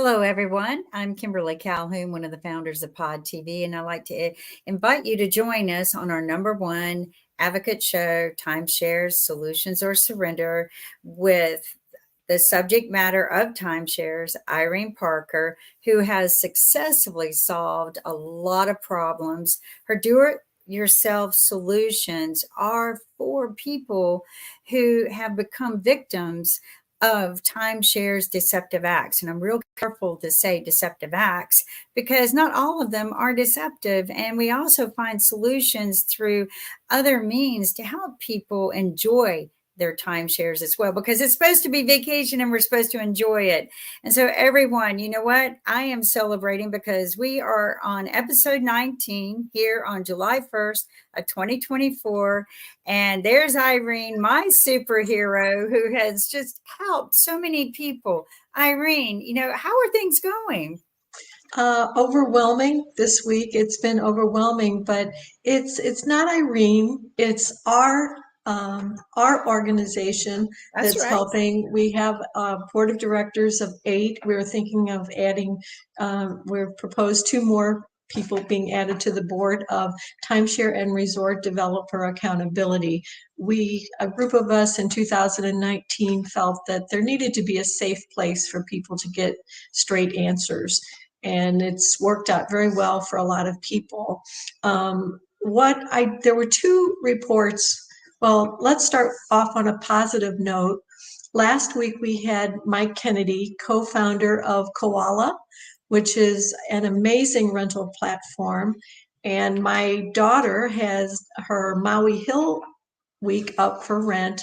Hello, everyone. I'm Kimberly Calhoun, one of the founders of Pod TV, and I'd like to invite you to join us on our number one advocate show, Timeshares, Solutions or Surrender, with the subject matter of timeshares, Irene Parker, who has successfully solved a lot of problems. Her do-it-yourself solutions are for people who have become victims of timeshares deceptive acts. And I'm real careful to say deceptive acts because not all of them are deceptive. And we also find solutions through other means to help people enjoy their timeshares as well, because it's supposed to be vacation and we're supposed to enjoy it. And so, everyone, you know what? I am celebrating because we are on episode 19 here on July 1st of 2024. And there's Irene, my superhero, who has just helped so many people. Irene, how are things going? Overwhelming this week. It's been overwhelming, but it's not Irene. It's our organization That's that's right. helping. We have a board of directors of 8. We were thinking of adding. We've proposed 2 more people being added to the board of Timeshare and Resort Developer Accountability. A group of us in 2019 felt that there needed to be a safe place for people to get straight answers. And it's worked out very well for a lot of people. There were 2 reports. Well, let's start off on a positive note. Last week we had Mike Kennedy, co-founder of Koala, which is an amazing rental platform. And my daughter has her Maui Hill week up for rent.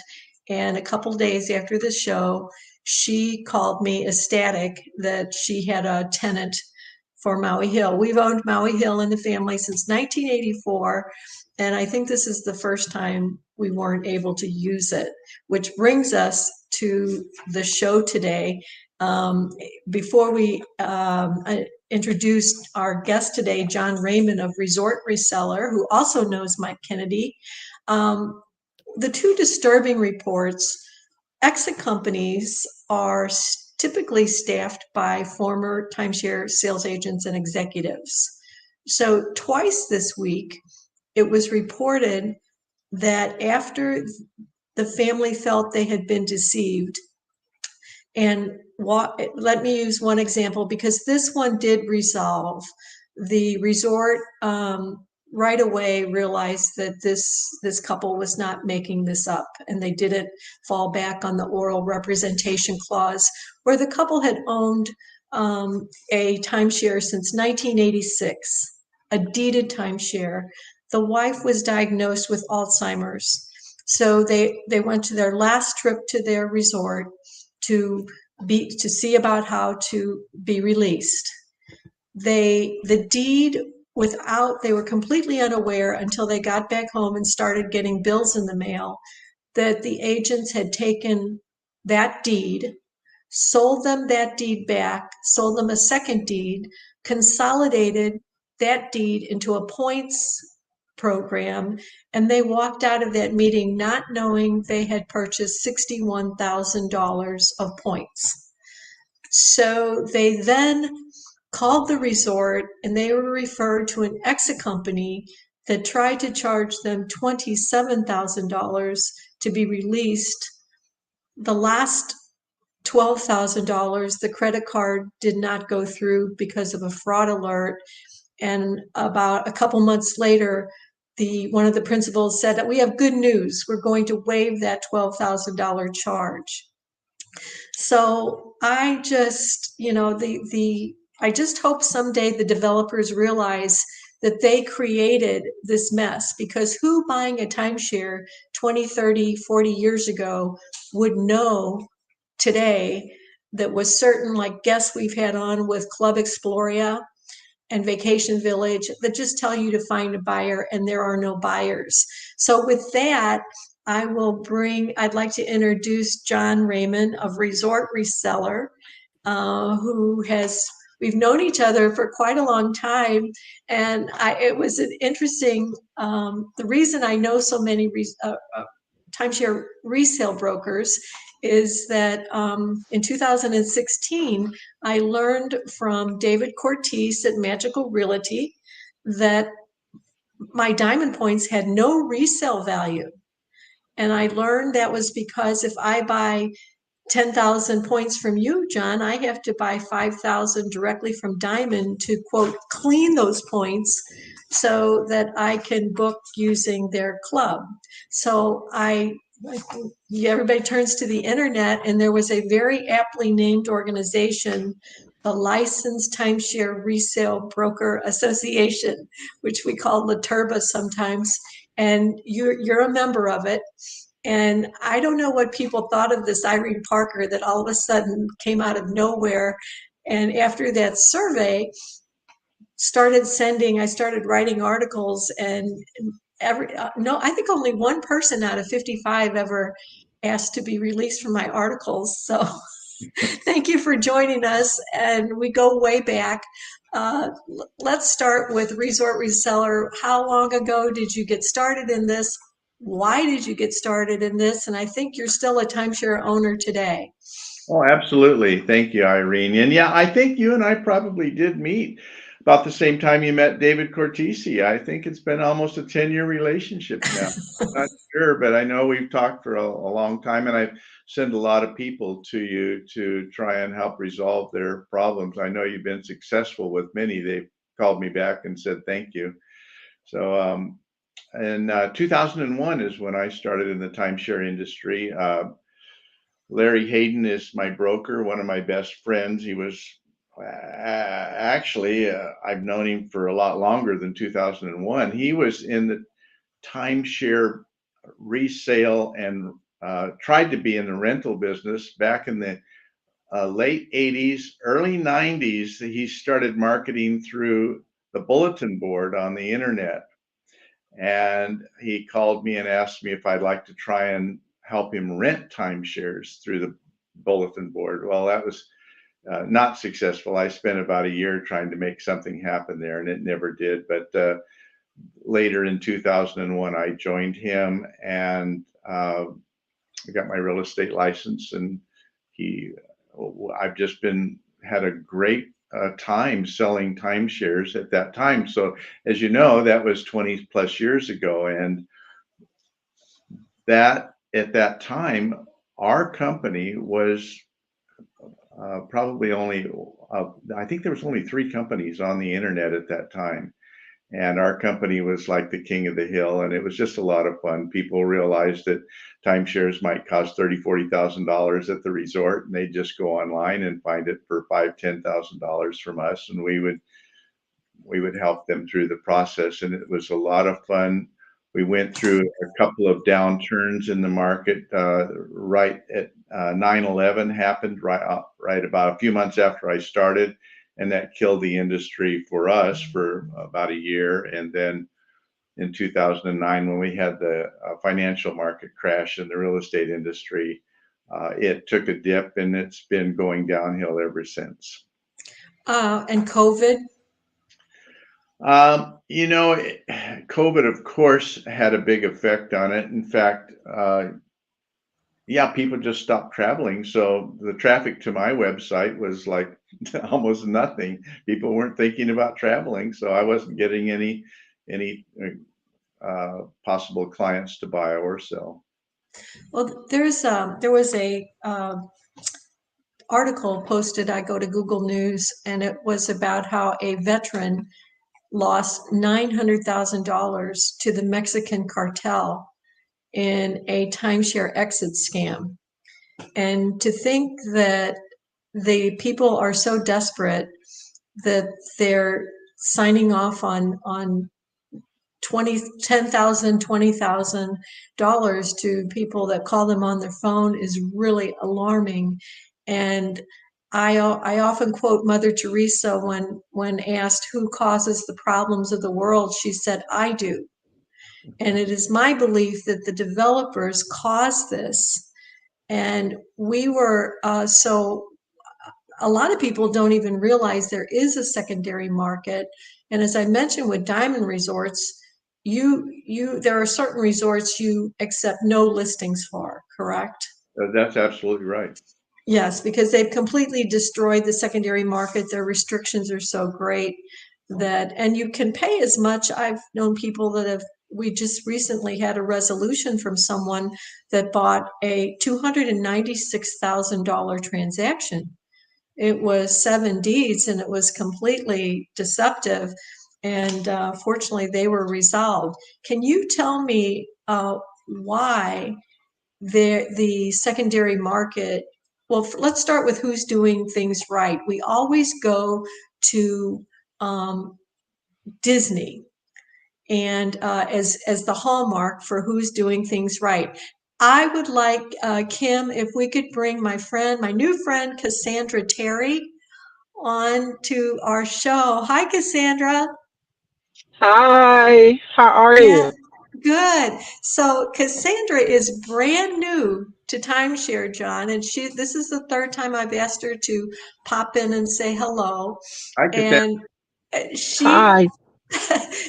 And a couple days after the show, she called me ecstatic that she had a tenant for Maui Hill. We've owned Maui Hill in the family since 1984, and I think this is the first time we weren't able to use it, which brings us to the show today. Before we introduced our guest today, John Raymond of Resort Reseller, who also knows Mike Kennedy, the 2 disturbing reports: exit companies are typically staffed by former timeshare sales agents and executives. So twice this week, it was reported that after the family felt they had been deceived, and let me use one example because this one did resolve. The resort right away realized that this couple was not making this up, and they didn't fall back on the oral representation clause, where the couple had owned a timeshare since 1986, a deeded timeshare. The wife was diagnosed with Alzheimer's, so they went to their last trip to their resort to see about how to be released. The deed, they were completely unaware until they got back home and started getting bills in the mail that the agents had taken that deed, sold them that deed back, sold them a second deed, consolidated that deed into a points program, and they walked out of that meeting not knowing they had purchased $61,000 of points. So they then called the resort, and they were referred to an exit company that tried to charge them $27,000 to be released. The last $12,000, the credit card did not go through because of a fraud alert. And about a couple months later, one of the principals said that we have good news. We're going to waive that $12,000 charge. So I just, I just hope someday the developers realize that they created this mess, because who buying a timeshare 20, 30, 40 years ago would know today that was certain, like guests we've had on with Club Exploria and Vacation Village, that just tell you to find a buyer, and there are no buyers. So with that, I'd like to introduce John Raymond of Resort Reseller, we've known each other for quite a long time. And it was an interesting, the reason I know so many timeshare resale brokers is that in 2016, I learned from David Cortese at Magical Realty that my diamond points had no resale value. And I learned that was because if I buy 10,000 points from you, John, I have to buy 5,000 directly from Diamond to, quote, clean those points so that I can book using their club. So everybody turns to the internet, and there was a very aptly named organization, the Licensed Timeshare Resale Broker Association, which we call LATURBA sometimes, and you're a member of it. And I don't know what people thought of this Irene Parker that all of a sudden came out of nowhere. And after that survey, I started writing articles, and I think only one person out of 55 ever asked to be released from my articles. So thank you for joining us. And we go way back. Let's start with Resort Reseller. How long ago did you get started in this? Why did you get started in this? And I think you're still a timeshare owner today. Oh, absolutely. Thank you, Irene. And yeah, I think you and I probably did meet about the same time you met David Cortese. I think it's been almost a 10-year relationship now. I'm not sure, but I know we've talked for a long time, and I've sent a lot of people to you to try and help resolve their problems. I know you've been successful with many. They've called me back and said thank you. So in 2001 is when I started in the timeshare industry. Larry Hayden is my broker, one of my best friends. He was actually, I've known him for a lot longer than 2001. He was in the timeshare resale and tried to be in the rental business back in the late 80s, early 90s. He started marketing through the bulletin board on the internet. And he called me and asked me if I'd like to try and help him rent timeshares through the bulletin board. Well, that was not successful. I spent about a year trying to make something happen there, and it never did. But later in 2001, I joined him, and I got my real estate license, and I've just had a great time selling timeshares at that time. So as you know, that was 20 plus years ago. And that at that time, our company was probably only, I think there was only 3 companies on the internet at that time. And our company was like the king of the hill, and it was just a lot of fun. People realized that timeshares might cost $30,000, $40,000 at the resort, and they'd just go online and find it for $5,000, $10,000 from us, and we would help them through the process. And it was a lot of fun. We went through a couple of downturns in the market. Right at 9/11 happened right about a few months after I started, and that killed the industry for us for about a year. And then in 2009, when we had the financial market crash in the real estate industry, it took a dip, and it's been going downhill ever since. And COVID? COVID, of course, had a big effect on it. In fact, people just stopped traveling. So the traffic to my website was like almost nothing. People weren't thinking about traveling, so I wasn't getting any possible clients to buy or sell. Well, there was a article posted. I go to Google News, and it was about how a veteran lost $900,000 to the Mexican cartel in a timeshare exit scam. And to think that the people are so desperate that they're signing off on $10,000, $20,000 to people that call them on their phone is really alarming. And I often quote Mother Teresa when asked who causes the problems of the world. She said, "I do." And it is my belief that the developers caused this. And we were so a lot of people don't even realize there is a secondary market. And as I mentioned with diamond resorts, there are certain resorts you accept no listings for, correct? That's absolutely right. Yes, because they've completely destroyed the secondary market. Their restrictions are so great that, and you can pay as much. I've known people that have, we just recently had a resolution from someone that bought a $296,000 transaction. It was 7 deeds and it was completely deceptive. And fortunately, they were resolved. Can you tell me why the secondary market? Well, let's start with who's doing things right. We always go to Disney and as the hallmark for who's doing things right. I would like, Kim, if we could bring my new friend, Cassandra Terry, on to our show. Hi, Cassandra. Hi, how are Yeah, you? good. So Cassandra is brand new to Timeshare, John, and this is the third time I've asked her to pop in and say hello. I could say, And she Hi.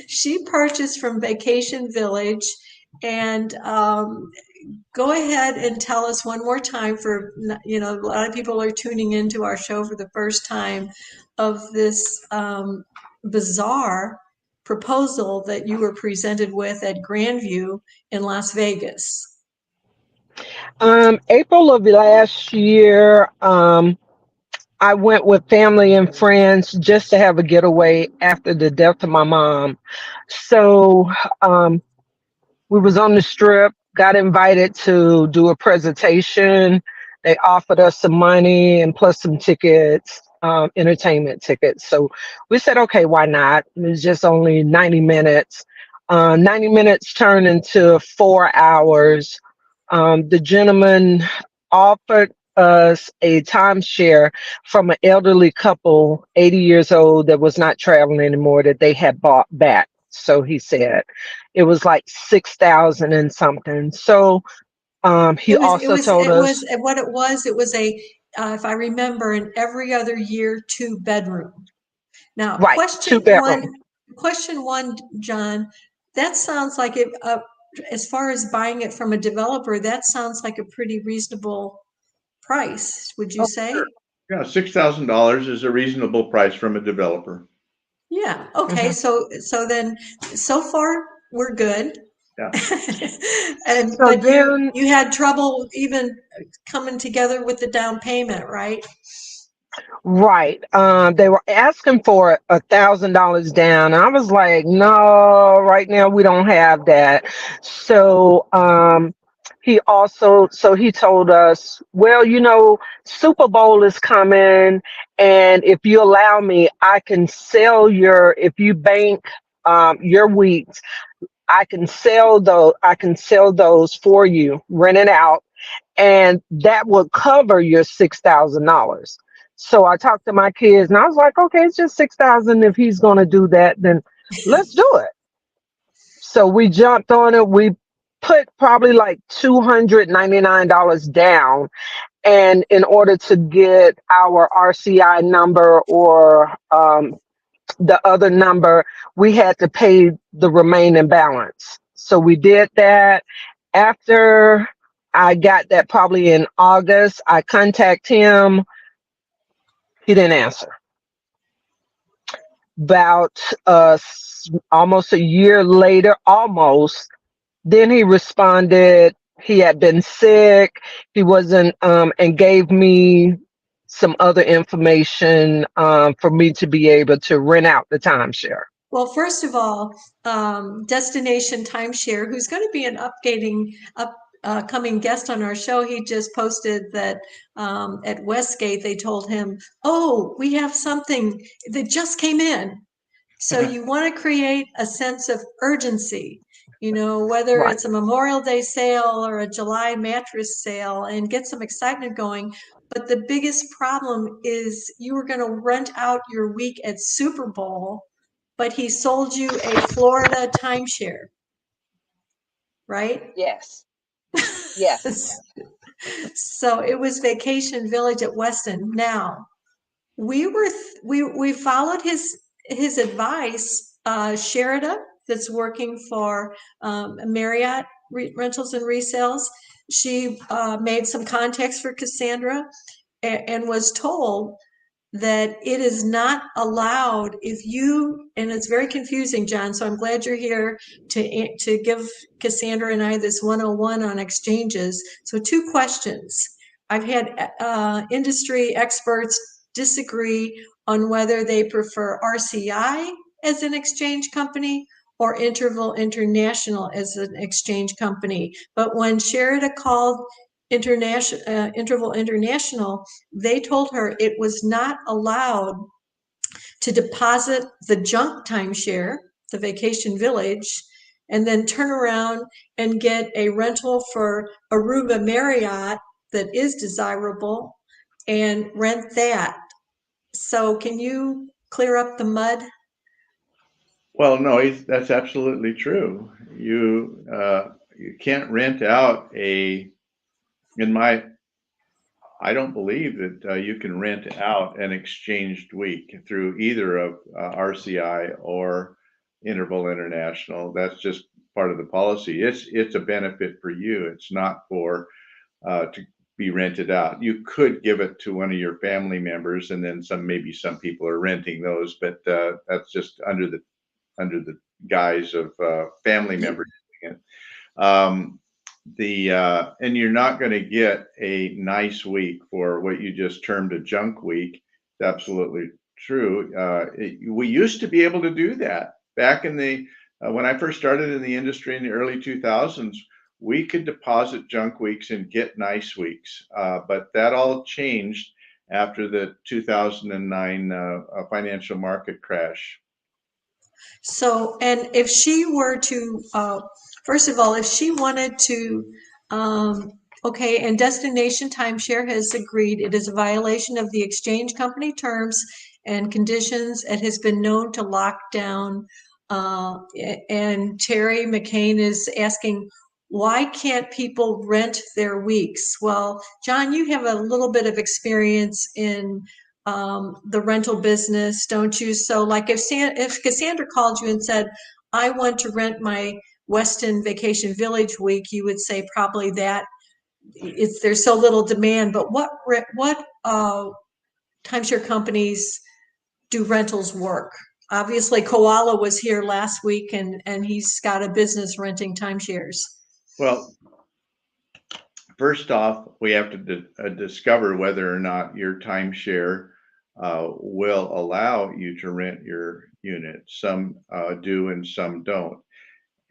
she purchased from Vacation Village. And go ahead and tell us one more time, for a lot of people are tuning into our show for the first time, of this bizarre proposal that you were presented with at Grandview in Las Vegas. April of last year, I went with family and friends just to have a getaway after the death of my mom. So, we was on the strip, got invited to do a presentation. They offered us some money and plus some tickets, entertainment tickets. So we said, okay, why not? It was just only 90 minutes. 90 minutes turned into 4 hours. The gentleman offered us a timeshare from an elderly couple, 80 years old, that was not traveling anymore, that they had bought back. So he said it was like 6,000 and something. So he also told us, What it was. It was a, if I remember, an every other year 2-bedroom. Now, right, two bedroom. question one, John, that sounds like it, as far as buying it from a developer, that sounds like a pretty reasonable price, would you Oh, say? sure. yeah, $6,000 is a reasonable price from a developer. Yeah. Okay. Mhm. So then, so far we're good. Yeah. So But then, you had trouble even coming together with the down payment, right? right, they were asking for $1,000 down. I was like, no, right now we don't have that. So he told us, well, Super Bowl is coming, and if you allow me, I can sell if you bank your weeks, I can sell those for you, rent it out, and that would cover your $6,000. So I talked to my kids and I was like, okay, it's just 6,000. If he's gonna do that, then let's do it. So we jumped on it. We put probably like $299 down. And in order to get our RCI number or the other number, we had to pay the remaining balance. So we did that. After I got that, probably in August, I contacted him. He didn't answer. About almost a year later, then he responded. He had been sick. He wasn't, and gave me some other information for me to be able to rent out the timeshare. Well, first of all, Destination Timeshare, who's going to be an upcoming guest on our show, he just posted that at Westgate they told him, "Oh, we have something that just came in." So you want to create a sense of urgency, whether Right. it's a Memorial Day sale or a July mattress sale, and get some excitement going. But the biggest problem is you were going to rent out your week at Super Bowl, but he sold you a Florida timeshare, right? Yes. Yes. So it was Vacation Village at Weston. Now, we followed his advice. Sherida, that's working for Marriott Rentals and Resales. She made some contacts for Cassandra and was told that it is not allowed if you, and it's very confusing, John, so I'm glad you're here to give Cassandra and I this 101 on exchanges. So 2 questions. I've had industry experts disagree on whether they prefer RCI as an exchange company or Interval International as an exchange company. But when Sherida called Interval International, they told her it was not allowed to deposit the junk timeshare, the vacation village, and then turn around and get a rental for Aruba Marriott that is desirable and rent that. So can you clear up the mud? Well, no, that's absolutely true. You can't rent out I don't believe that you can rent out an exchanged week through either of RCI or Interval International. That's just part of the policy. It's a benefit for you. It's not for to be rented out. You could give it to one of your family members, and then maybe some people are renting those, but that's just under the guise of family members. And you're not going to get a nice week for what you just termed a junk week. It's absolutely true. We used to be able to do that back in the when I first started in the industry in the early 2000s. We could deposit junk weeks and get nice weeks, but that all changed after the 2009 financial market crash. So, and if she were to, first of all, if she wanted to, okay, and Destination Timeshare has agreed it is a violation of the exchange company terms and conditions. It has been known to lock down. And Terry McCain is asking, why can't people rent their weeks? Well, John, you have a little bit of experience in the rental business, don't you? So like if Cassandra called you and said, I want to rent my Westin Vacation Village week, you would say probably that there's so little demand. But what timeshare companies do rentals work? Obviously, Koala was here last week, and he's got a business renting timeshares. Well, first off, we have to discover whether or not your timeshare will allow you to rent your unit. Some do and some don't.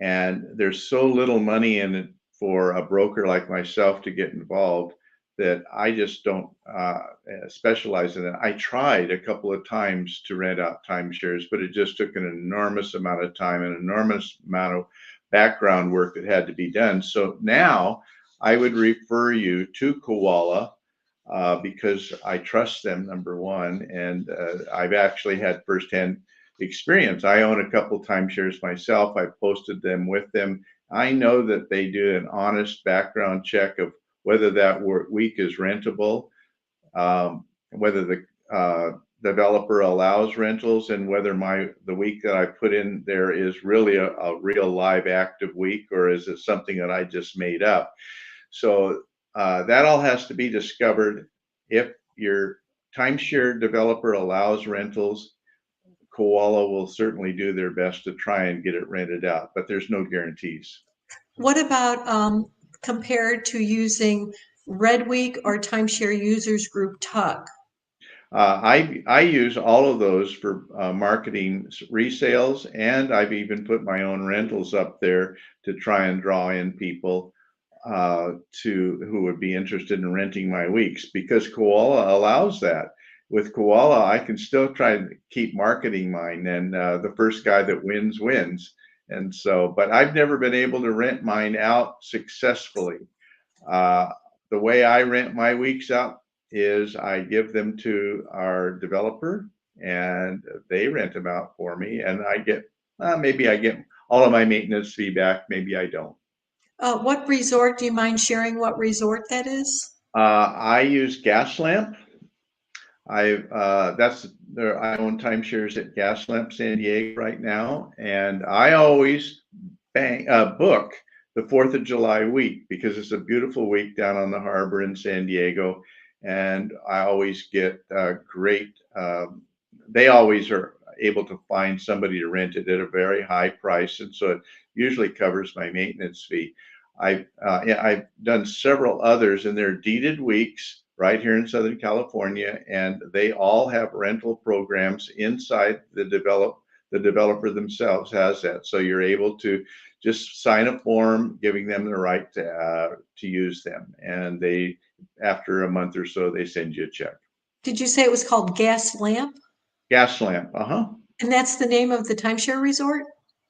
And there's so little money in it for a broker like myself to get involved that I just don't specialize in it. I tried a couple of times to rent out timeshares, but it just took an enormous amount of time and an enormous amount of background work that had to be done. So now I would refer you to Koala because I trust them, number one, and I've actually had firsthand experience. I own a couple timeshares myself. I've posted them with them. I know that they do an honest background check of whether that week is rentable, whether the developer allows rentals, and whether the week that I put in there is really a real live active week, or is it something that I just made up. So that all has to be discovered. If your timeshare developer allows rentals, Koala will certainly do their best to try and get it rented out, but there's no guarantees. What about compared to using Red Week or Timeshare Users Group TUG? I use all of those for marketing resales, and I've even put my own rentals up there to try and draw in people who would be interested in renting my weeks, because Koala allows that. With Koala, I can still try to keep marketing mine, and the first guy that wins. And so, but I've never been able to rent mine out successfully. The way I rent my weeks out is I give them to our developer, and they rent them out for me, and I get maybe I get all of my maintenance fee back, maybe I don't. What resort, do you mind sharing what resort that is? I use Gaslamp. I own timeshares at Gaslamp San Diego right now, and I always book the 4th of July week because it's a beautiful week down on the harbor in San Diego, and I always get great. They always are able to find somebody to rent it at a very high price, and so it usually covers my maintenance fee. I've done several others, and they're deeded weeks right here in Southern California, and they all have rental programs inside the developer themselves has that. So you're able to just sign a form giving them the right to use them, and they, after a month or so, they send you a check. Did you say it was called Gaslamp? Gaslamp, And that's the name of the timeshare resort?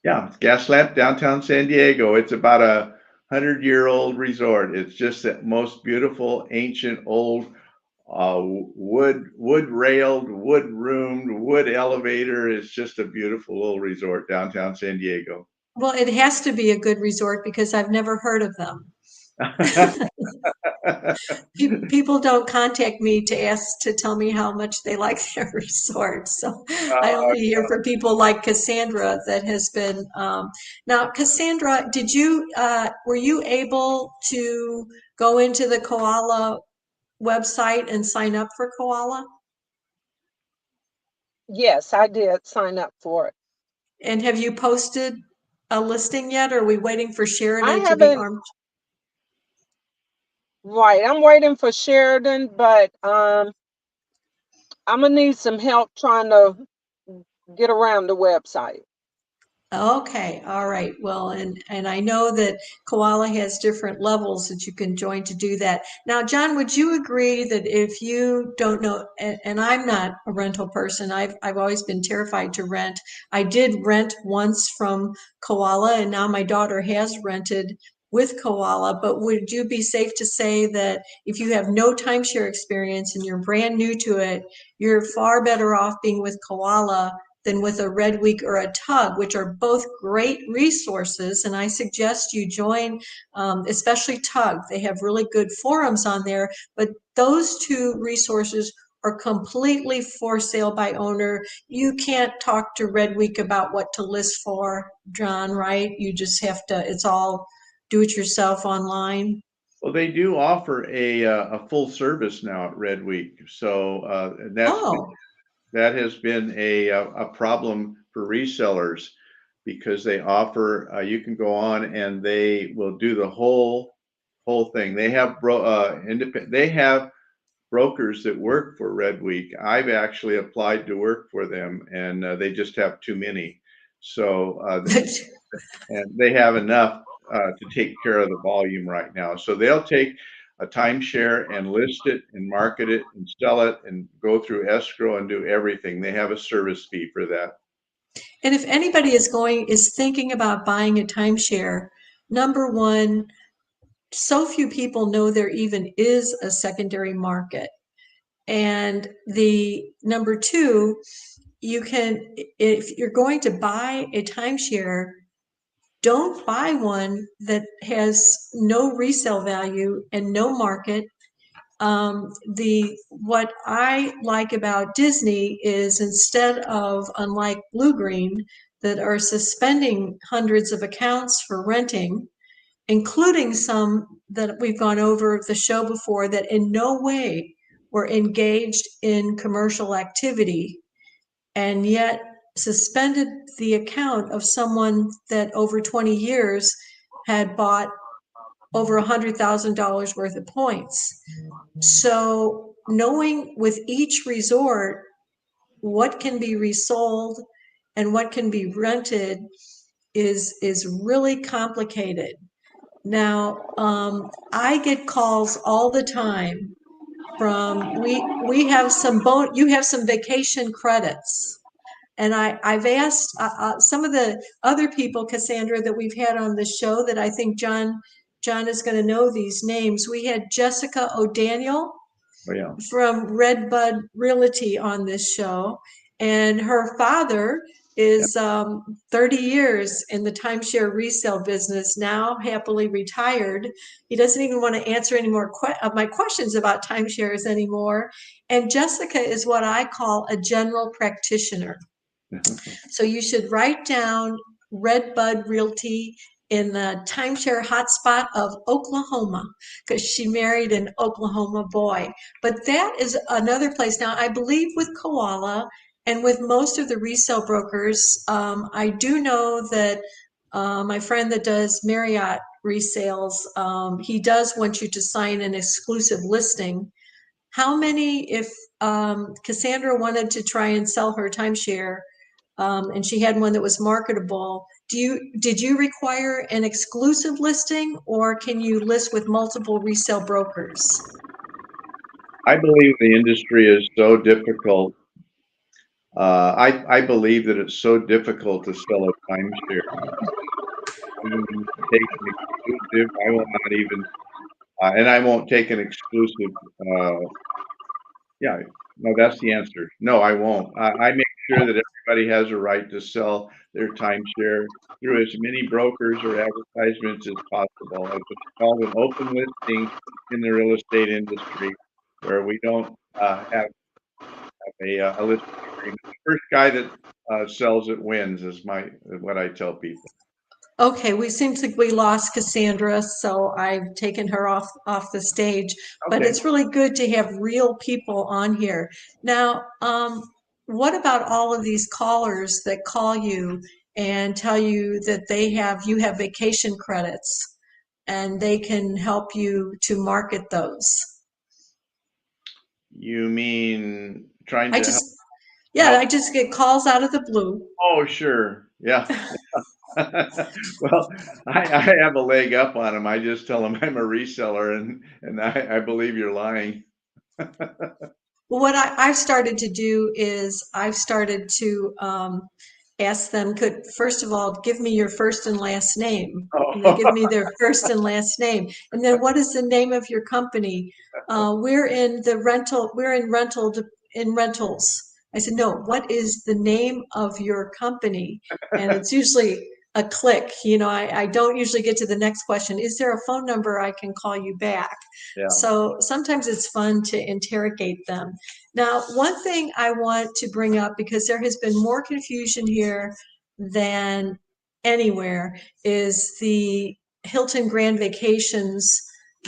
Yeah, Gaslamp, downtown San Diego. It's about a 100-year-old resort. It's just that most beautiful, ancient, old, wood railed, wood roomed, wood elevator. It's just a beautiful little resort downtown San Diego. Well, it has to be a good resort because I've never heard of them. People don't contact me to ask to tell me how much they like their resort. So I only hear from people like Cassandra that has been. Now, Cassandra, were you able to go into the Koala website and sign up for Koala? Yes, I did sign up for it. And have you posted a listing yet? Or are we waiting for I Sheridan to be haven't, armed? right. I'm waiting for Sheridan, but I'm gonna need some help trying to get around the website. Okay, all right. Well, and I know that Koala has different levels that you can join to do that. Now, John, would you agree that if you don't know, and I'm not a rental person, I've always been terrified to rent. I did rent once from Koala, and now my daughter has rented with Koala. But would you be safe to say that if you have no timeshare experience and you're brand new to it, you're far better off being with Koala than with a Red Week or a Tug, which are both great resources. And I suggest you join, especially Tug. They have really good forums on there, but those two resources are completely for sale by owner. You can't talk to Red Week about what to list for, John, right? You just have to, it's all do it yourself online. Well, they do offer a full service now at Red Week, so Oh, that has been a problem for resellers because they offer you can go on and they will do the whole thing. They have they have brokers that work for Red Week. I've actually applied to work for them, and they just have too many. So and they have enough to take care of the volume right now. So they'll take a timeshare and list it and market it and sell it and go through escrow and do everything. They have a service fee for that. and if anybody is thinking about buying a timeshare, number one, so few people know there even is a secondary market. And the number two, you can, if you're going to buy a timeshare, don't buy one that has no resale value and no market. What I like about Disney is instead of, unlike Blue Green, that are suspending hundreds of accounts for renting, including some that we've gone over the show before that in no way were engaged in commercial activity and yet suspended the account of someone that over 20 years had bought over $100,000 worth of points. So knowing with each resort what can be resold and what can be rented is really complicated. Now, I get calls all the time from we have some you have some vacation credits, and I've asked some of the other people, Cassandra, that we've had on the show that I think John is going to know these names. We had Jessica O'Daniel Oh, yeah. from Redbud Realty on this show, and her father is 30 years in the timeshare resale business, now happily retired. He doesn't even want to answer any more of my questions about timeshares anymore. And Jessica is what I call a general practitioner. So you should write down Redbud Realty in the timeshare hotspot of Oklahoma, because she married an Oklahoma boy. But that is another place. Now, I believe with Koala and with most of the resale brokers, I do know that my friend that does Marriott resales, he does want you to sign an exclusive listing. How many, if Cassandra wanted to try and sell her timeshare, and she had one that was marketable, did you require an exclusive listing, or can you list with multiple resale brokers? I believe the industry is so difficult. I believe that it's so difficult to sell a timeshare. I'm going to take an exclusive. I will not even, and I won't take an exclusive. Yeah, no, that's the answer. No, I won't. I make sure that everybody has a right to sell their timeshare through as many brokers or advertisements as possible. It's what's called an open listing in the real estate industry, where we don't have a listing agreement. The first guy that sells it wins, is what I tell people. Okay, we seem to we lost Cassandra, so I've taken her off the stage. But Okay. it's really good to have real people on here. Now, what about all of these callers that call you and tell you that you have vacation credits and they can help you to market those? You mean trying I to just, help? I just get calls out of the blue. Oh, sure. Yeah. Well, I have a leg up on them. I just tell them I'm a reseller, and I believe you're lying. Well, what I've started to do is I've started to ask them, first of all, give me your first and last name. And they give me their first and last name. And then what is the name of your company? We're in rentals. I said, no, what is the name of your company? And it's usually a click. I don't usually get to the next question. Is there a phone number I can call you back? Yeah. So sometimes it's fun to interrogate them. Now, one thing I want to bring up, because there has been more confusion here than anywhere, is the Hilton Grand Vacations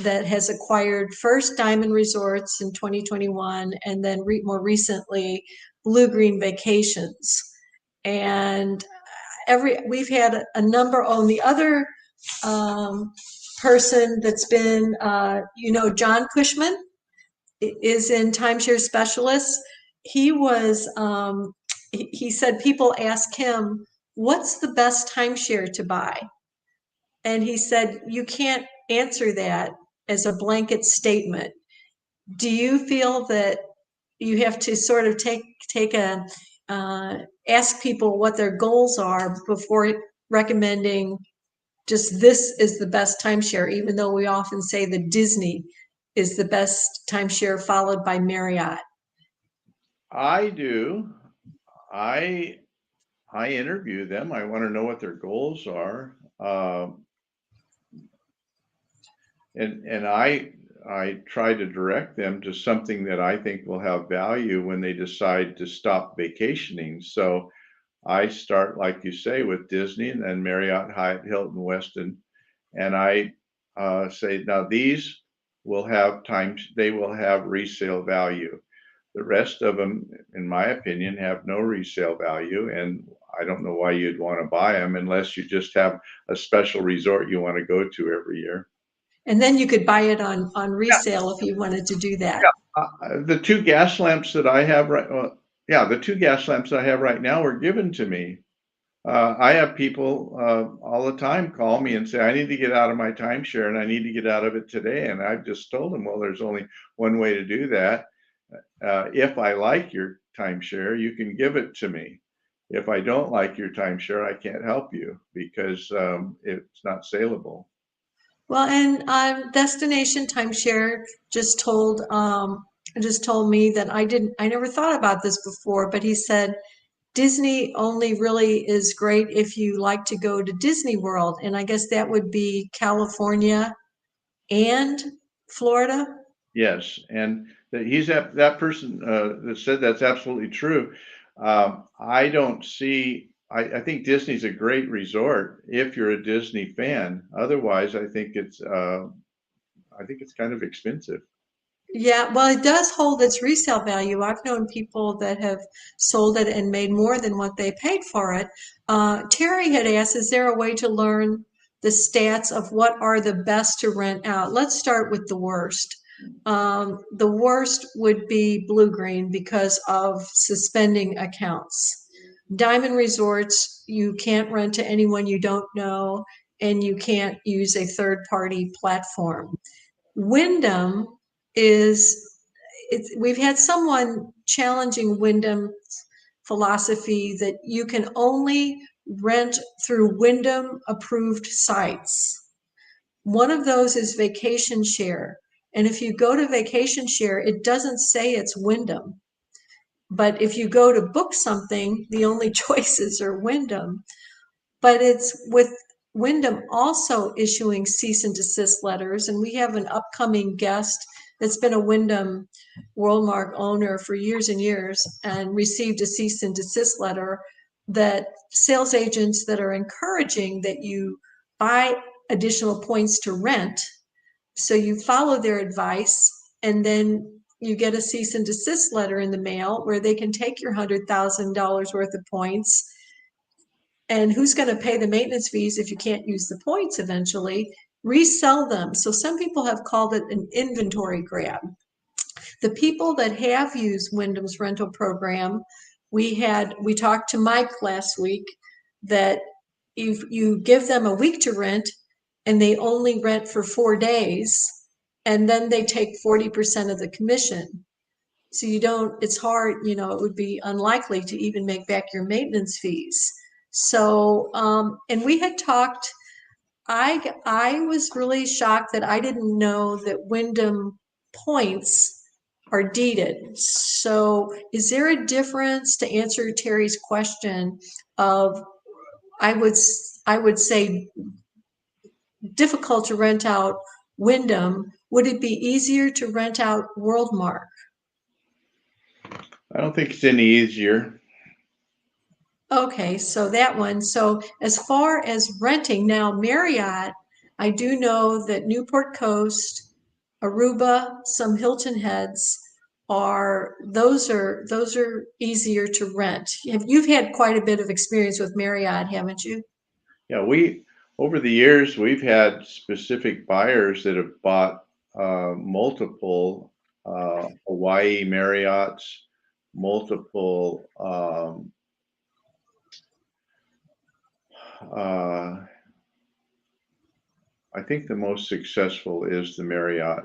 that has acquired first Diamond Resorts in 2021 and then more recently Blue Green Vacations. And we've had a number on the other person that's been, John Cushman is in Timeshare Specialists. He was, he said people ask him, what's the best timeshare to buy? And he said, you can't answer that as a blanket statement. Do you feel that you have to sort of ask people what their goals are before recommending just this is the best timeshare, even though we often say that Disney is the best timeshare followed by Marriott? I do. I interview them. I want to know what their goals are. And I try to direct them to something that I think will have value when they decide to stop vacationing. So I start, like you say, with Disney and then Marriott, Hyatt, Hilton, Westin, and I say, now these will have they will have resale value. The rest of them, in my opinion, have no resale value, and I don't know why you'd want to buy them unless you just have a special resort you want to go to every year. And then you could buy it on resale if you wanted to do that. Yeah. The two gas lamps that I have the two gas lamps I have right now were given to me. I have people all the time call me and say, I need to get out of my timeshare and I need to get out of it today. And I've just told them, well, there's only one way to do that. If I like your timeshare, you can give it to me. If I don't like your timeshare, I can't help you because it's not saleable. Well, and Destination Timeshare just told me that I never thought about this before, but he said, Disney only really is great if you like to go to Disney World, and I guess that would be California and Florida. Yes, and that person that said that's absolutely true. I don't see. I think Disney's a great resort if you're a Disney fan. Otherwise, I think it's kind of expensive. Yeah, well, it does hold its resale value. I've known people that have sold it and made more than what they paid for it. Terry had asked, is there a way to learn the stats of what are the best to rent out? Let's start with the worst. The worst would be Blue Green because of suspending accounts. Diamond Resorts, you can't rent to anyone you don't know, and you can't use a third-party platform. Wyndham we've had someone challenging Wyndham's philosophy that you can only rent through Wyndham approved sites. One of those is Vacation Share. And if you go to Vacation Share, it doesn't say it's Wyndham. But if you go to book something, the only choices are Wyndham. But it's with Wyndham also issuing cease and desist letters. And we have an upcoming guest that's been a Wyndham WorldMark owner for years and years and received a cease and desist letter that sales agents that are encouraging that you buy additional points to rent. So you follow their advice, and then you get a cease and desist letter in the mail where they can take your $100,000 worth of points. And who's going to pay the maintenance fees if you can't use the points eventually? Resell them. So some people have called it an inventory grab. The people that have used Wyndham's rental program, we talked to Mike last week that if you give them a week to rent and they only rent for 4 days, and then they take 40% of the commission. So it's hard, it would be unlikely to even make back your maintenance fees. So, and we had talked, I was really shocked that I didn't know that Wyndham points are deeded. So is there a difference, to answer Terry's question, of, I would say difficult to rent out Wyndham? Would it be easier to rent out WorldMark? I don't think it's any easier. Okay, so that one. So as far as renting, now Marriott, I do know that Newport Coast, Aruba, some Hilton Heads those are easier to rent. You've had quite a bit of experience with Marriott, haven't you? Yeah, over the years we've had specific buyers that have bought multiple Hawaii Marriotts, multiple I think the most successful is the Marriott.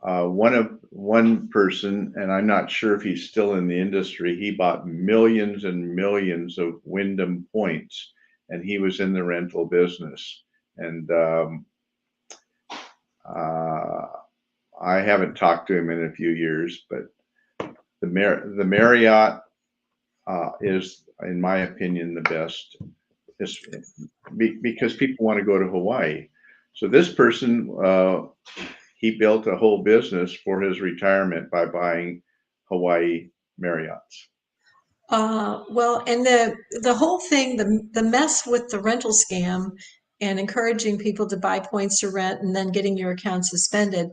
One person, and I'm not sure if he's still in the industry, he bought millions and millions of Wyndham points, and he was in the rental business. And I haven't talked to him in a few years, but the Marriott is, in my opinion, the best, because people want to go to Hawaii. So this person, he built a whole business for his retirement by buying Hawaii Marriotts. Well, and the whole thing, the mess with the rental scam and encouraging people to buy points to rent and then getting your account suspended,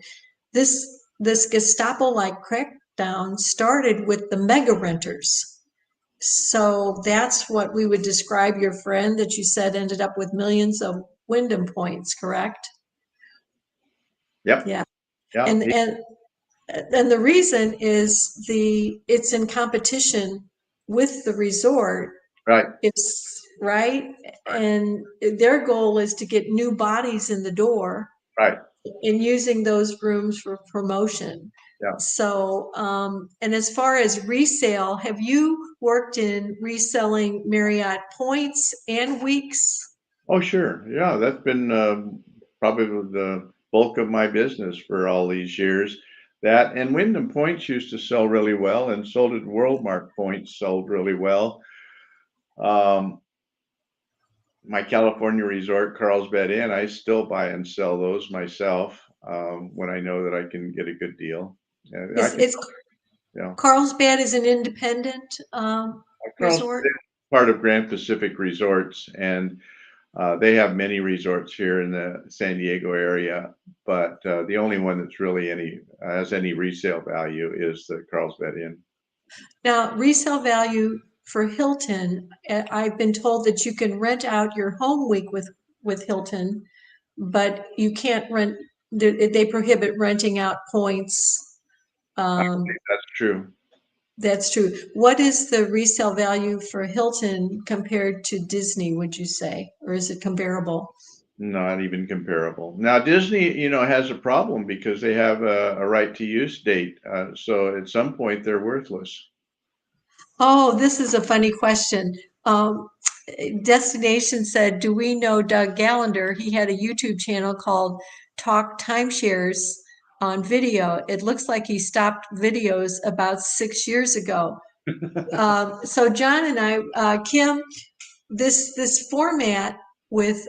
this Gestapo-like crackdown started with the mega renters. So that's what we would describe your friend that you said ended up with millions of Wyndham points, correct? Yep. Yeah. Yeah. And the reason is it's in competition with the resort. Right. It's right. And their goal is to get new bodies in the door. Right. And using those rooms for promotion. Yeah. So, and as far as resale, have you worked in reselling Marriott points and weeks? Oh, sure. Yeah, that's been probably the bulk of my business for all these years. That and Wyndham Points used to sell really well, and so did Worldmark Points sold really well. My California resort, Carlsbad Inn, I still buy and sell those myself when I know that I can get a good deal. Carlsbad is an independent Carlsbad resort. is part of Grand Pacific Resorts, and they have many resorts here in the San Diego area, but the only one that's really has any resale value is the Carlsbad Inn. Now, resale value for Hilton, I've been told that you can rent out your home week with Hilton, but you can't rent. They prohibit renting out points. That's true. That's true. What is the resale value for Hilton compared to Disney, would you say? Or is it comparable? Not even comparable. Now, Disney, has a problem because they have a right to use date. So at some point they're worthless. Oh, this is a funny question. Destination said, do we know Doug Gallagher? He had a YouTube channel called Talk Timeshares on video. It looks like he stopped videos about 6 years ago. So John and I, Kim, this format with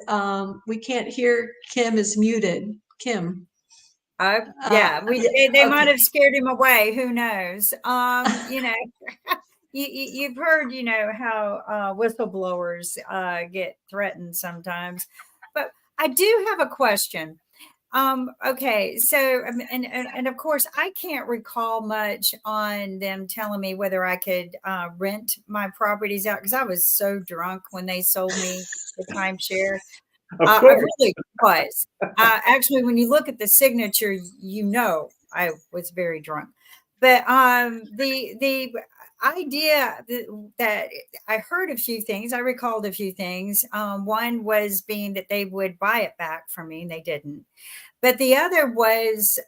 we can't hear. Kim is muted. Kim. Yeah, they might have scared him away. Who knows? You've heard, how whistleblowers get threatened sometimes. But I do have a question. Okay, so and of course I can't recall much on them telling me whether I could rent my properties out because I was so drunk when they sold me the timeshare. I really was. Actually, when you look at the signature, I was very drunk. But the idea that I heard a few things, I recalled a few things. One was being that they would buy it back from me, and they didn't. But the other was,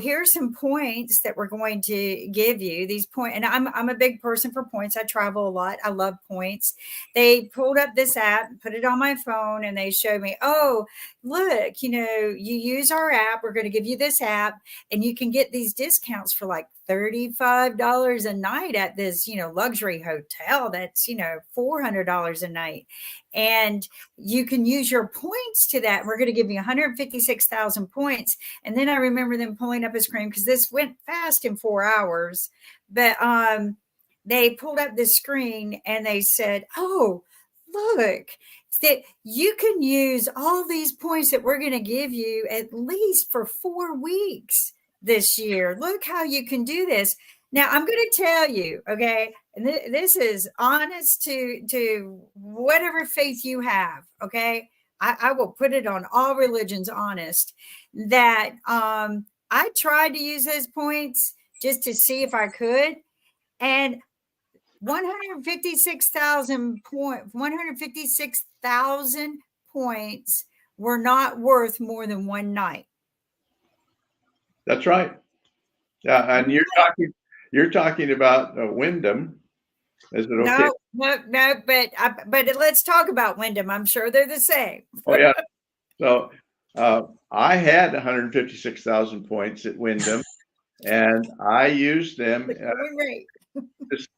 here's some points that we're going to give you. These points, and I'm a big person for points. I travel a lot. I love points. They pulled up this app, put it on my phone, and they showed me, oh, look, you use our app. We're going to give you this app, and you can get these discounts for like $35 a night at this, luxury hotel that's, $400 a night. And you can use your points to that. We're going to give you 156,000 points. And then I remember them pulling up a screen because this went fast in 4 hours. But they pulled up this screen and they said, oh, look, that you can use all these points that we're going to give you at least for 4 weeks this year. Look how you can do this. Now I'm going to tell you, okay, and this is honest to whatever faith you have, okay? I will put it on all religions, honest, that I tried to use those points just to see if I could, and 156,000 points were not worth more than one night. That's right. Yeah, and you're talking about Wyndham. Is it okay? No, but let's talk about Wyndham. I'm sure they're the same. Oh yeah. So I had 156,000 points at Wyndham, and I used them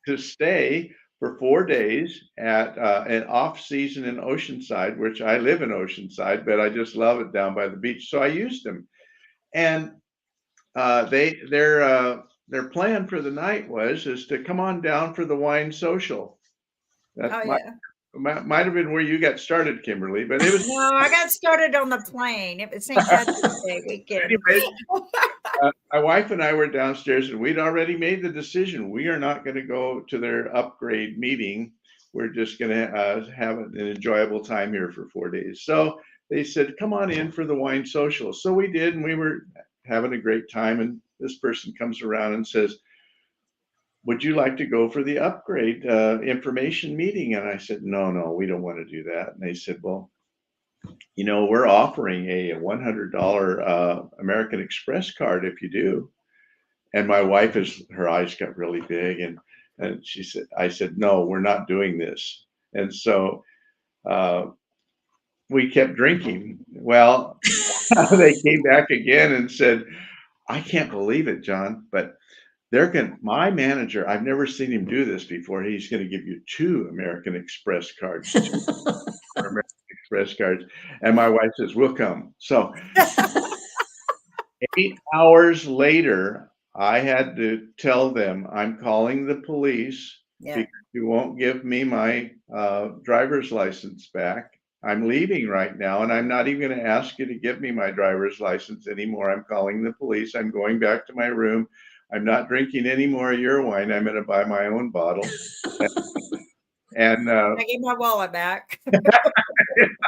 to stay for 4 days at an off season in Oceanside, which I live in Oceanside, but I just love it down by the beach. So I used them, and their plan for the night is to come on down for the wine social. That might have been where you got started, Kimberly, but it was. No, I got started on the plane. It was St. Patrick's Day weekend. Anyway, my wife and I were downstairs, and we'd already made the decision. We are not going to go to their upgrade meeting. We're just going to have an enjoyable time here for 4 days. So they said, come on in for the wine social. So we did, and we were having a great time. And this person comes around and says, would you like to go for the upgrade information meeting? And I said, no, we don't want to do that. And they said, well, we're offering a $100 American Express card if you do. And my wife, her eyes got really big. And she said, I said, no, we're not doing this. And so we kept drinking. Well, they came back again and said, I can't believe it, John, but my manager, I've never seen him do this before. He's going to give you 2 American Express cards, 2 American Express cards. And my wife says, we'll come. So 8 hours later, I had to tell them I'm calling the police Yeah. because you won't give me my driver's license back. I'm leaving right now, and I'm not even going to ask you to give me my driver's license anymore. I'm calling the police. I'm going back to my room. I'm not drinking any more of your wine. I'm going to buy my own bottle. And I gave my wallet back.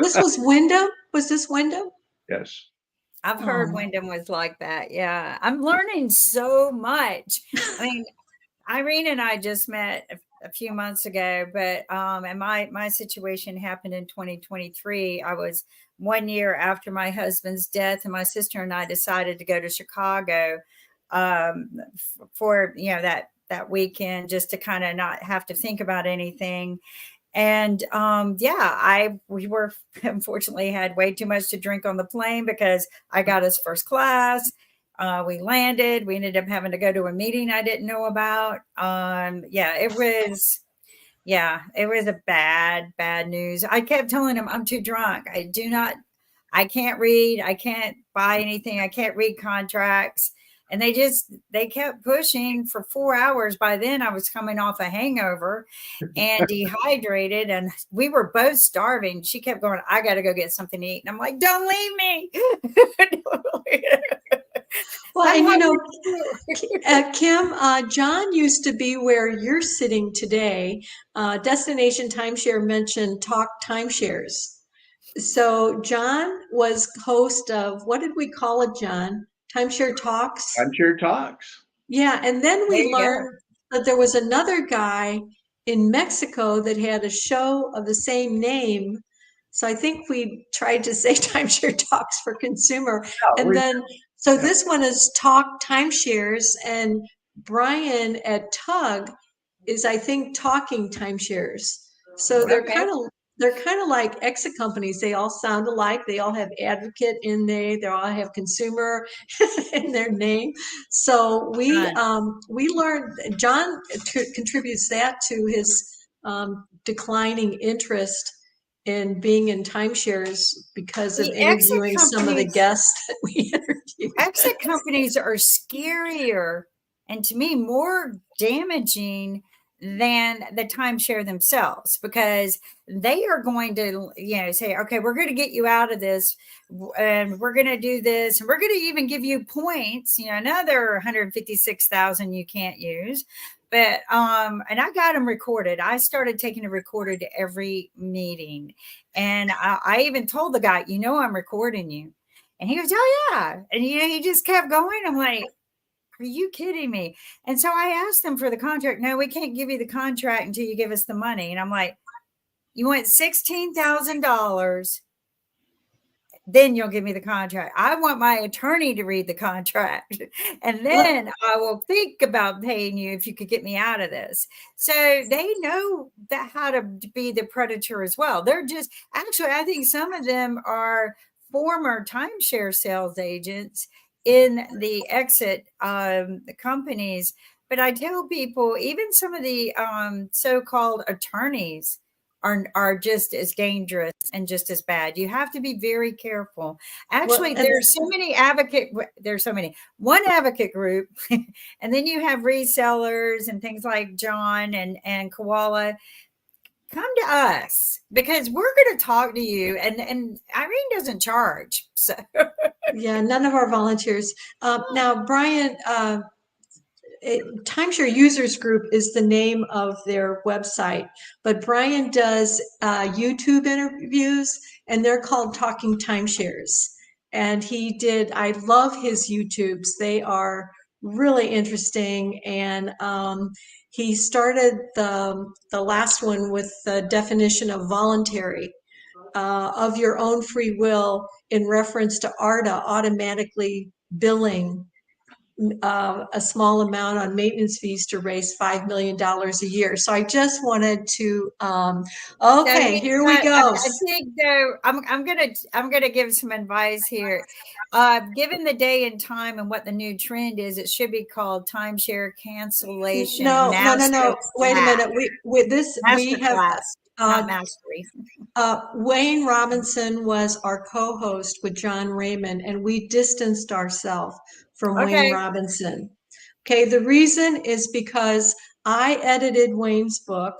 This was Wyndham? Was this Wyndham? yes. I've heard Oh. Wyndham was like that. Yeah. I'm learning so much. I mean, Irene and I just met a few months ago, but and my situation happened in 2023. I was 1 year after my husband's death, and my sister and I decided to go to Chicago for that weekend, just to kind of not have to think about anything. And we were unfortunately had way too much to drink on the plane because I got us first class. We landed. We ended up having to go to a meeting I didn't know about. It was a bad news. I kept telling him I'm too drunk. I can't read. I can't buy anything. I can't read contracts. And they kept pushing for 4 hours. By then I was coming off a hangover and dehydrated, and we were both starving. She kept going, I got to go get something to eat. And I'm like, don't leave me. Well, and Kim, John used to be where you're sitting today. Destination Timeshare mentioned Talk Timeshares. So John was host of, what did we call it, John? Timeshare Talks? Timeshare Talks. Yeah, and then There we you go. learned that there was another guy in Mexico that had a show of the same name. So I think we tried to say Timeshare Talks for consumer. And then, so this one is Talk Timeshares, and Brian at Tug is, I think, Talking Timeshares. So they're Okay. kind of like exit companies. They all sound alike. They all have advocate in there. They all have consumer in their name. So we learned, John contributes that to his declining interest in being in timeshares because of The exit interviewing some of the companies, guests that we interviewed. exit companies are scarier and to me more damaging than the timeshare themselves, because they are going to, say, okay, we're going to get you out of this and we're going to do this and we're going to even give you points, another 156,000 you can't use. But and I got them recorded. I started taking it recorded to every meeting. And I even told the guy, I'm recording you. And he goes, oh yeah. And he just kept going. I'm like, are you kidding me? And so I asked them for the contract. No, we can't give you the contract until you give us the money. And I'm like, you want $16,000, then you'll give me the contract. I want my attorney to read the contract, and then I will think about paying you if you could get me out of this. So they know that how to be the predator as well. They're just, actually, I think some of them are former timeshare sales agents in the exit companies. But I tell people, even some of the so-called attorneys are just as dangerous and just as bad. You have to be very careful. Actually, there's so many. One advocate group, and then you have resellers and things like John and Koala. Come to us because we're going to talk to you. And Irene doesn't charge. So yeah, none of our volunteers. Now, Brian, Timeshare Users Group is the name of their website, but Brian does YouTube interviews, and they're called Talking Timeshares. And I love his YouTubes. They are really interesting. And he started the last one with the definition of voluntary, of your own free will, in reference to ARDA, automatically billing a small amount on maintenance fees to raise $5 million a year. So I just wanted to, okay, here we go. I think though, I'm gonna give some advice here. Given the day and time and what the new trend is, it should be called timeshare cancellation No. master Wait a class. minute. We Master have class, not mastery. Wayne Robinson was our co-host with John Raymond, and we distanced ourselves from Wayne Okay. Robinson. Okay, the reason is because I edited Wayne's book.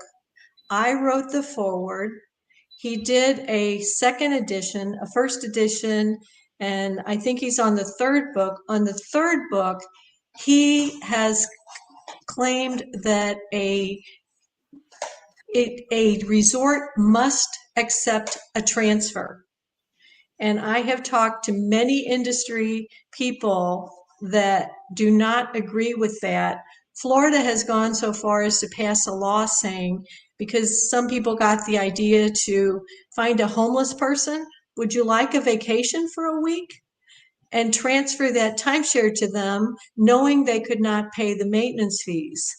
I wrote the foreword. He did a second edition, a first edition, and I think he's on the third book. On the third book, he has claimed that a resort must accept a transfer. And I have talked to many industry people that do not agree with that. Florida has gone so far as to pass a law saying, because some people got the idea to find a homeless person, would you like a vacation for a week? And transfer that timeshare to them, knowing they could not pay the maintenance fees.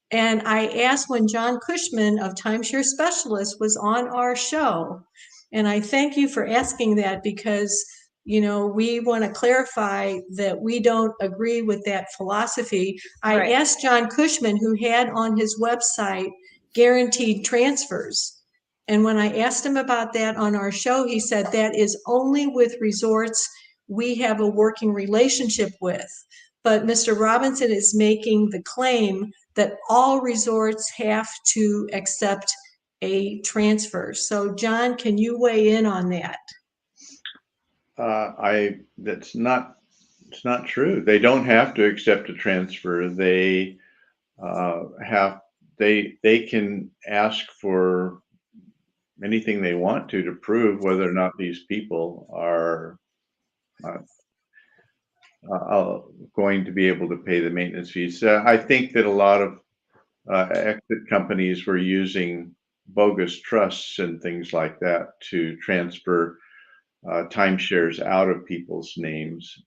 And I asked when John Cushman of Timeshare Specialist was on our show, and I thank you for asking that because, you know, we want to clarify that we don't agree with that philosophy. I Right. asked John Cushman, who had on his website guaranteed transfers. And when I asked him about that on our show, he said that is only with resorts we have a working relationship with. But Mr. Robinson is making the claim that all resorts have to accept a transfer. So John, can you weigh in on that? It's not true. They don't have to accept a transfer. They they can ask for anything they want to prove whether or not these people are going to be able to pay the maintenance fees. I think that a lot of exit companies were using bogus trusts and things like that to transfer timeshares out of people's names.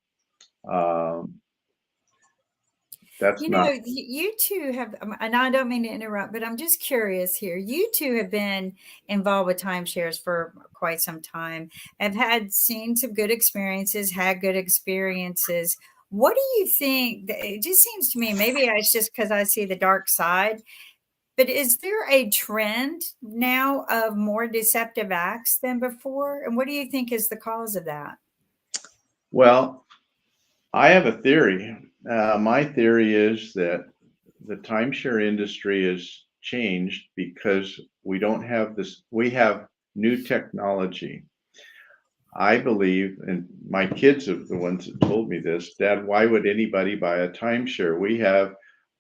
That's You not. know, you two have, and I don't mean to interrupt, but I'm just curious here. You two have been involved with timeshares for quite some time, have had seen some good experiences, had good experiences. What do you think? It just seems to me, maybe it's just because I see the dark side, but is there a trend now of more deceptive acts than before? And what do you think is the cause of that? Well, I have a theory. My theory is that the timeshare industry has changed because we don't have this, we have new technology. I believe, and my kids are the ones that told me this, Dad, why would anybody buy a timeshare? We have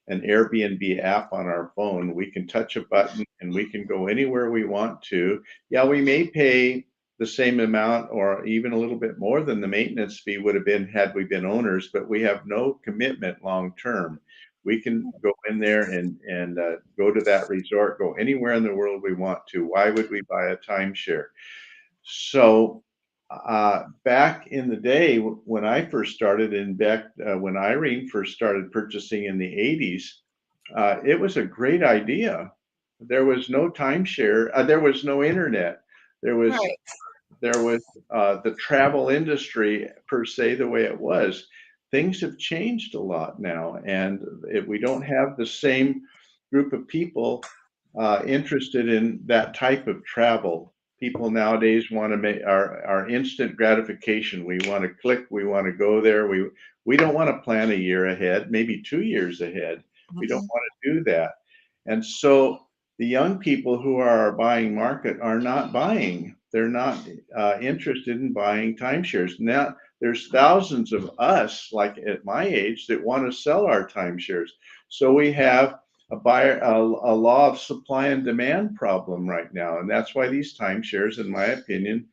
an Airbnb app on our phone. We can touch a button and we can go anywhere we want to. Yeah, we may pay the same amount or even a little bit more than the maintenance fee would have been had we been owners, but we have no commitment long term. We can go in there and go to that resort, go anywhere in the world we want to. Why would we buy a timeshare? So back in the day when I first started, and back when Irene first started purchasing in the 80s, it was a great idea. There was no timeshare. There was no internet. There was Right. the travel industry per se the way it was. Things have changed a lot now, and we don't have the same group of people interested in that type of travel. People nowadays want to make our instant gratification. We want to click. We want to go there. We don't want to plan a year ahead, maybe 2 years ahead. We don't want to do that. And so the young people who are our buying market are not buying. They're not interested in buying timeshares. Now there's thousands of us, like at my age, that want to sell our timeshares. So we have a law of supply and demand problem right now, and that's why these timeshares, in my opinion,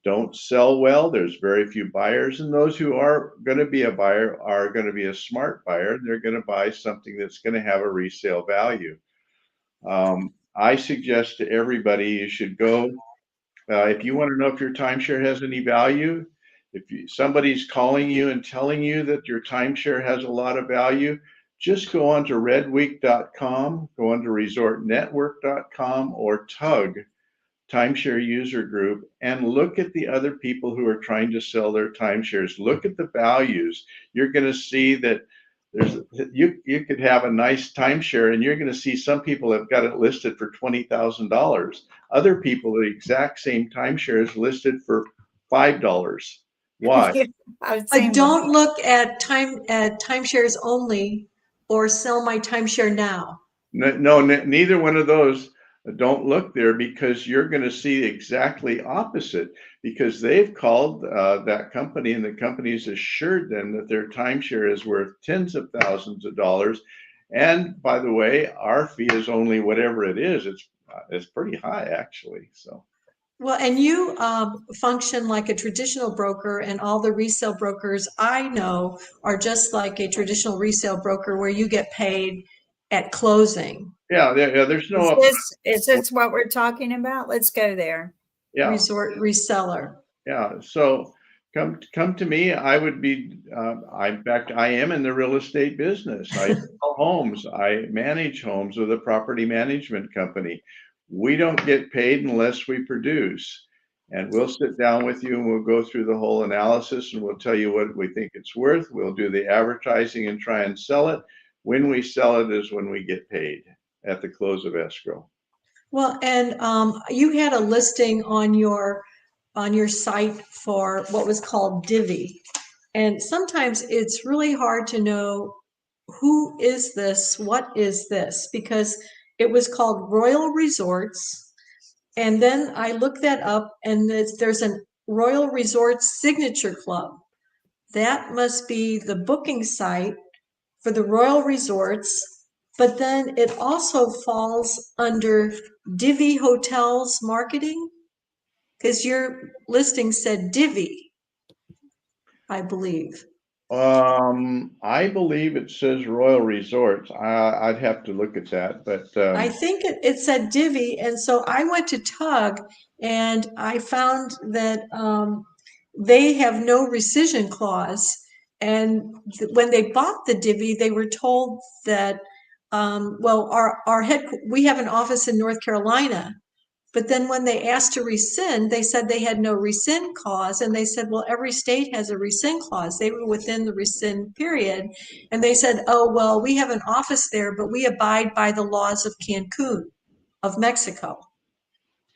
don't sell well. There's very few buyers, and those who are going to be a buyer are going to be a smart buyer. They're going to buy something that's going to have a resale value. I suggest to everybody you should go if you want to know if your timeshare has any value. somebody's calling you and telling you that your timeshare has a lot of value, just go on to redweek.com, go on to resortnetwork.com or TUG, Timeshare User Group, and look at the other people who are trying to sell their timeshares. Look at the values. You're going to see that you could have a nice timeshare, and you're going to see some people have got it listed for $20,000. Other people, the exact same timeshare is listed for $5. Why? I don't look at timeshares only or sell my timeshare now. No, neither one of those. Don't look there, because you're going to see exactly opposite, because they've called that company, and the company's assured them that their timeshare is worth tens of thousands of dollars. And by the way, our fee is only whatever it is. It's pretty high, actually. So. Well, and you function like a traditional broker, and all the resale brokers I know are just like a traditional resale broker where you get paid at closing. Yeah, there's no. Is this what we're talking about? Let's go there. Yeah. Resort reseller. Yeah. So come to me. I would be. In fact, I am in the real estate business. I sell homes. I manage homes with a property management company. We don't get paid unless we produce. And we'll sit down with you and we'll go through the whole analysis, and we'll tell you what we think it's worth. We'll do the advertising and try and sell it. When we sell it is when we get paid, at the close of escrow. Well, and you had a listing on your site for what was called Divvy. And sometimes it's really hard to know who is this, what is this, because it was called Royal Resorts. And then I looked that up, and there's a Royal Resorts Signature Club. That must be the booking site for the Royal Resorts, but then it also falls under Divvy Hotels Marketing, because your listing said Divvy, I believe. I believe it says Royal Resorts. I'd have to look at that, but I think it said Divvy, and so I went to Tug, and I found that they have no rescission clause. And when they bought the Divvy, they were told that, well, we have an office in North Carolina. But then when they asked to rescind, they said they had no rescind clause. And they said, well, every state has a rescind clause. They were within the rescind period. And they said, oh, well, we have an office there, but we abide by the laws of Cancun, of Mexico.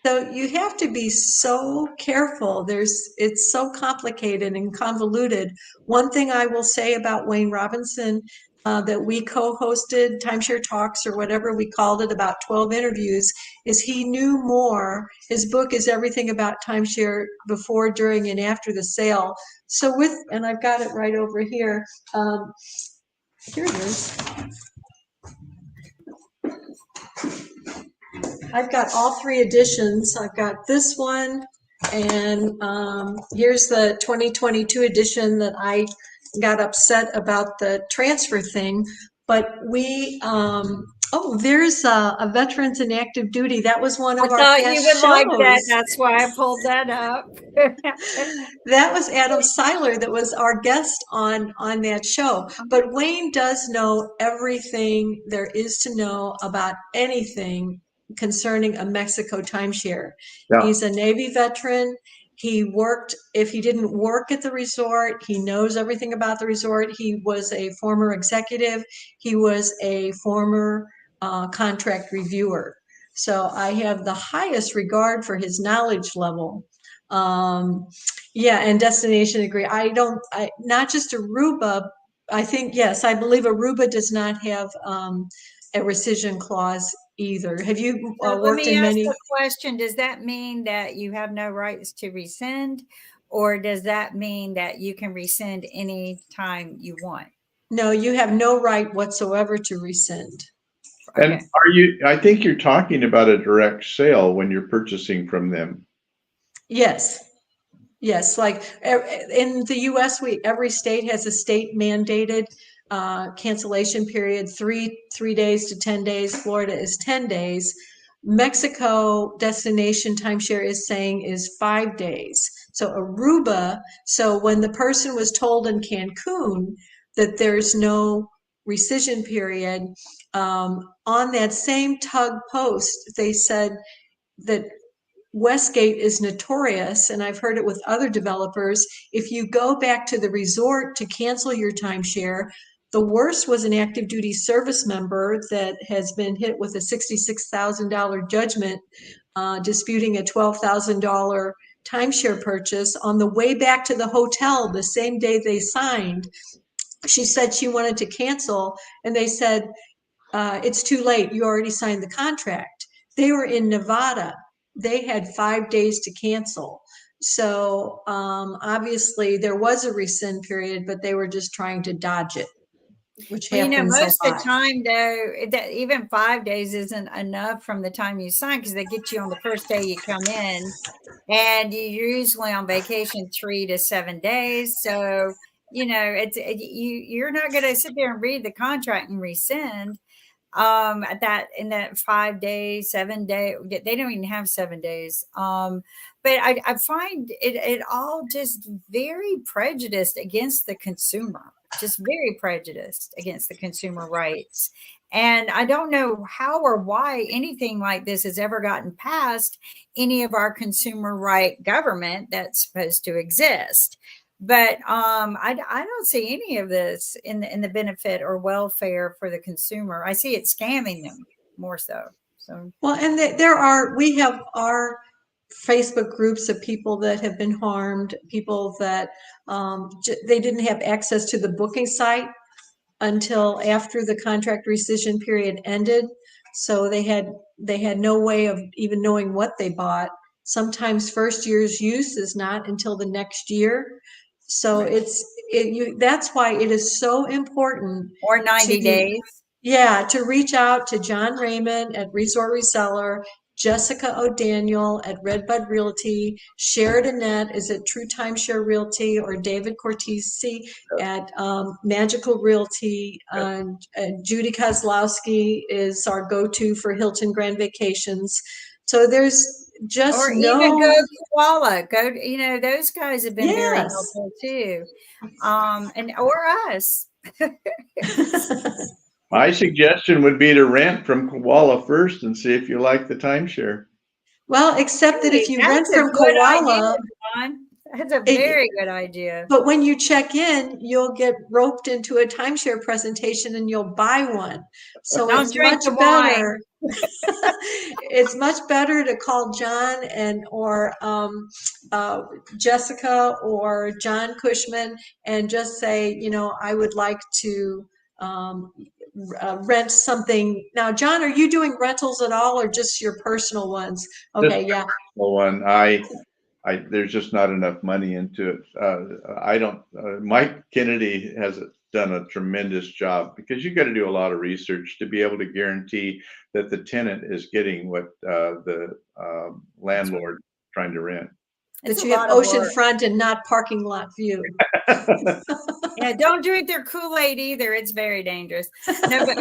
So you have to be so careful. It's so complicated and convoluted. One thing I will say about Wayne Robinson, that we co-hosted Timeshare Talks, or whatever we called it, about 12 interviews, is he knew more. His book is everything about timeshare before, during, and after the sale. So and I've got it right over here. Here it is. I've got all 3 editions. I've got this one, and here's the 2022 edition that I got upset about the transfer thing. But there's a Veterans in Active Duty. That was one of our past shows. I thought you would like that. That's why I pulled that up. That was Adam Seiler that was our guest on that show. But Wayne does know everything there is to know about anything concerning a Mexico timeshare. Yeah. He's a Navy veteran. He worked, if he didn't work at the resort, he knows everything about the resort. He was a former executive. He was a former contract reviewer. So I have the highest regard for his knowledge level. And destination agree. Not just Aruba. I think, yes, I believe Aruba does not have a rescission clause either. Have you worked in many? Let me ask a question. Does that mean that you have no rights to rescind, or does that mean that you can rescind any time you want? No, you have no right whatsoever to rescind. And I think you're talking about a direct sale when you're purchasing from them. Yes. Yes. Like in the US, every state has a state mandated cancellation period, three days to 10 days. Florida is 10 days. Mexico destination timeshare is saying is 5 days. So Aruba, so when the person was told in Cancun that there's no rescission period, on that same tug post, they said that Westgate is notorious, and I've heard it with other developers. If you go back to the resort to cancel your timeshare, the worst was an active duty service member that has been hit with a $66,000 judgment, disputing a $12,000 timeshare purchase. On the way back to the hotel, the same day they signed, she said she wanted to cancel, and they said, it's too late. You already signed the contract. They were in Nevada. They had 5 days to cancel. So obviously there was a rescind period, but they were just trying to dodge it, which Well, happens a most of the lot. time, though, that even 5 days isn't enough from the time you sign, because they get you on the first day you come in, and you're usually on vacation 3 to 7 days. So, you're not going to sit there and read the contract and rescind. In that 5 days, 7 day, they don't even have 7 days. But I find it all just very prejudiced against the consumer, just very prejudiced against the consumer rights. And I don't know how or why anything like this has ever gotten past any of our consumer right government that's supposed to exist. But I don't see any of this in the benefit or welfare for the consumer. I see it scamming them more so. So Well, and we have our Facebook groups of people that have been harmed, people that they didn't have access to the booking site until after the contract rescission period ended. So they had no way of even knowing what they bought. Sometimes first year's use is not until the next year. So right. That's why it is so important. Or 90 days. Yeah, to reach out to John Raymond at Resort Reseller, Jessica O'Daniel at Redbud Realty, Sheridan Net is at True Timeshare Realty, or David Cortese at Magical Realty. And Judy Kozlowski is our go-to for Hilton Grand Vacations. So there's just or even go Koala. Those guys have been very Yes. helpful too. Or us. My suggestion would be to rent from Koala first and see if you like the timeshare. Well, except that if you rent from Koala, that's a very good idea. But when you check in, you'll get roped into a timeshare presentation and you'll buy one. So it's much better. It's much better to call John or Jessica or John Cushman and just say, I would like to rent something. Now, John, are you doing rentals at all, or just your personal ones? Okay, yeah. One, there's just not enough money into it. Mike Kennedy has done a tremendous job, because you got to do a lot of research to be able to guarantee that the tenant is getting what the landlord is trying to rent. That you have oceanfront and not parking lot view. Yeah, don't drink their Kool-Aid either. It's very dangerous. No, but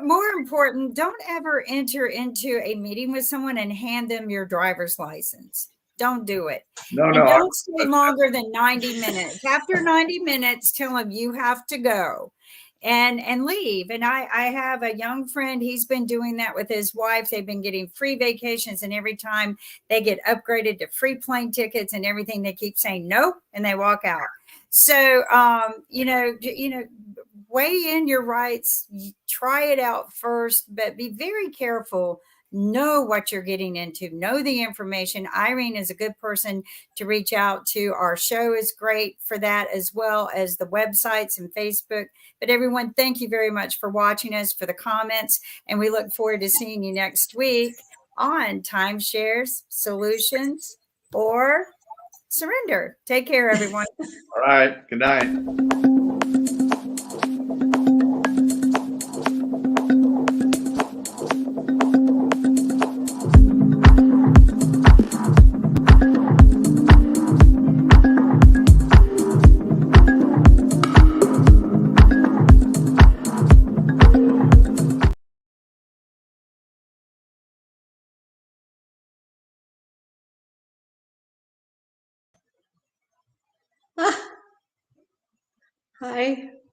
more important, don't ever enter into a meeting with someone and hand them your driver's license. Don't do it. No. Don't stay longer than 90 minutes. After 90 minutes, tell them you have to go and leave. And I have a young friend, he's been doing that with his wife. They've been getting free vacations, and every time they get upgraded to free plane tickets and everything, they keep saying nope, and they walk out. So weigh in your rights, try it out first, but be very careful. Know what you're getting into, know the information. Irene is a good person to reach out to. Our show is great for that, as well as the websites and Facebook. But everyone, thank you very much for watching us, for the comments, and we look forward to seeing you next week on Timeshares, Solutions, or Surrender. Take care, everyone. All right. Good night. Aye.